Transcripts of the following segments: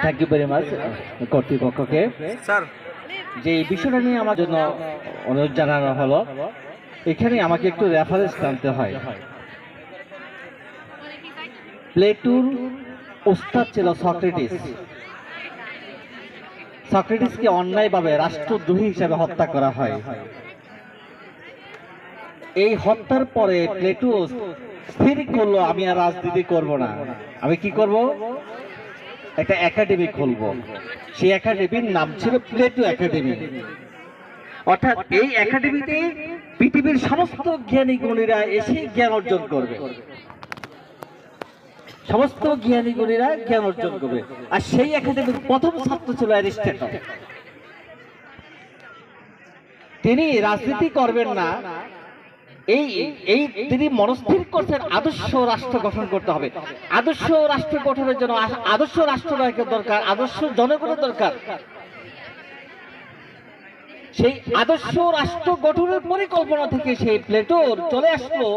Thank you very much কর্তৃপক্ষকে sir যে এই বিষয়টা নিয়ে আমার জন্য অনুরোধ জানানো হলো। এখানে আমাকে একটু রেফারেন্স টানতে হয়। প্লেটোর ওস্তাদ ছিল সক্রেটিস। সক্রেটিসকে অন্যায়ভাবে রাষ্ট্রদ্রোহী হিসেবে হত্যা করা হয়। এই হত্যার পরে প্লেটো স্থির করলো আমি আর রাজনীতি করব না, আমি কি করব, একটা একাডেমি খুলব। সেই একাডেমির নাম ছিল প্লেটো একাডেমি। অর্থাৎ এই একাডেমিতে পৃথিবীর সমস্ত জ্ঞানী গুণীরা এসে জ্ঞান অর্জন করবে, সমস্ত জ্ঞানী গুণীরা জ্ঞান অর্জন করবে। আর সেই একাডেমির প্রথম ছাত্র ছিল অ্যারিস্টটল। তিনি রাজনীতি করবেন না, এই তিনি মনস্থির করছেন আদর্শ রাষ্ট্র গঠন করতে হবে। আদর্শ রাষ্ট্র গঠনের জন্য আদর্শ রাষ্ট্রনায়কের দরকার, আদর্শ জনগণের দরকার। সেই আদর্শ রাষ্ট্র গঠনের পরিকল্পনা থেকে সেই প্লেটোর চলে আসলো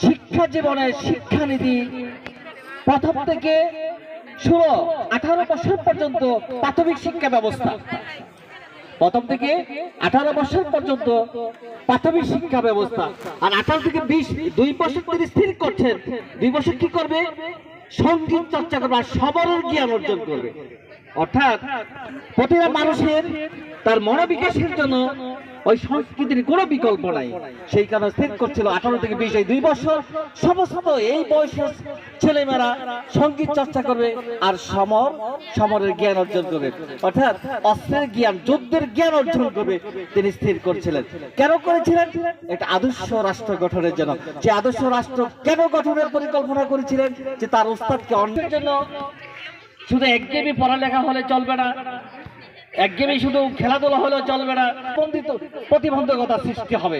শিক্ষা জীবনের শিক্ষানীতি। প্রথম থেকে 18 বছর পর্যন্ত প্রাথমিক শিক্ষা ব্যবস্থা, প্রথম থেকে 18 বছর পর্যন্ত প্রাথমিক শিক্ষা ব্যবস্থা। আর 18 থেকে 20 2 বছর তিনি স্থির করছেন 2 বছর কি করবে, সঙ্গীত চর্চা করবে আর সবরের জ্ঞান অর্জন করবে। অর্থাৎ প্রতিটা মানুষের তার মনোবিকাশের জন্য ওই সংস্কৃতির কোনো বিকল্প নাই। সেই কারণে স্থির করছিল 18 থেকে 20 এই 2 বছর সমস্ত এই বয়সের ছেলেমেয়েরা সঙ্গীত চর্চা করবে আর সমরের জ্ঞান অর্জন করবে। অর্থাৎ অস্ত্রের জ্ঞান, যুদ্ধের জ্ঞান অর্জন করবে তিনি স্থির করেছিলেন। কেন করেছিলেন? একটা আদর্শ রাষ্ট্র গঠনের জন্য। যে আদর্শ রাষ্ট্র কেন গঠনের পরিকল্পনা করেছিলেন? যে তার উস্তাদকে অন্যের জন্য শুধু একঘেয়েমি পড়ালেখা হলে চলবে না, একঘেয়েমি শুধু খেলাধুলা হলেও চলবে না, প্রতিবন্ধকতা সৃষ্টি হবে।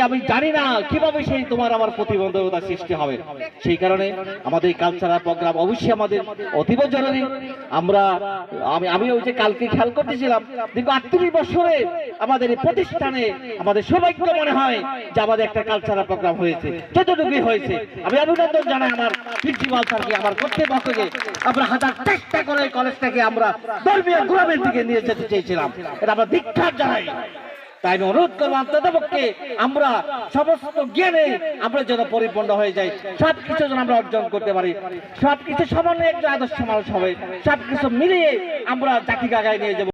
আমি জানি না কিভাবে সেই তোমার আমার প্রতিবন্ধকতা সৃষ্টি হবে। সেই কারণে আমাদের কালচারাল প্রোগ্রাম অবশ্যই আমাদের অতীব জরুরি। আমি ওই যে কালকে খেয়াল করতেছিলাম দীর্ঘ 38 বছরে আমাদের এই প্রতিষ্ঠানে আমাদের সৌভাগ্য মনে হয় যে আমাদের একটা কালচারাল প্রোগ্রাম হয়েছে, যতটুকুই হয়েছে। আমি অভিনন্দন জানাই আমার প্রিন্সিপাল স্যারকে, আমার কর্তৃপক্ষকে। আমরা হাজার চেষ্টা করে কলেজটাকে আমরা ধর্মীয় গ্রামের দিকে নিয়ে যেতে চেয়েছিলাম, এটা আমরা ধিক্কার জানাই। তাই আমি অনুরোধ করবো অন্ততপক্ষে আমরা সমস্ত জ্ঞানে আমরা যেন পরিপূর্ণ হয়ে যাই, সবকিছু যেন আমরা অর্জন করতে পারি, সবকিছু সমন্বয়ে একজন আদর্শ মানুষ হবে, সবকিছু মিলিয়ে আমরা জাতিকে আগায় নিয়ে যাবো।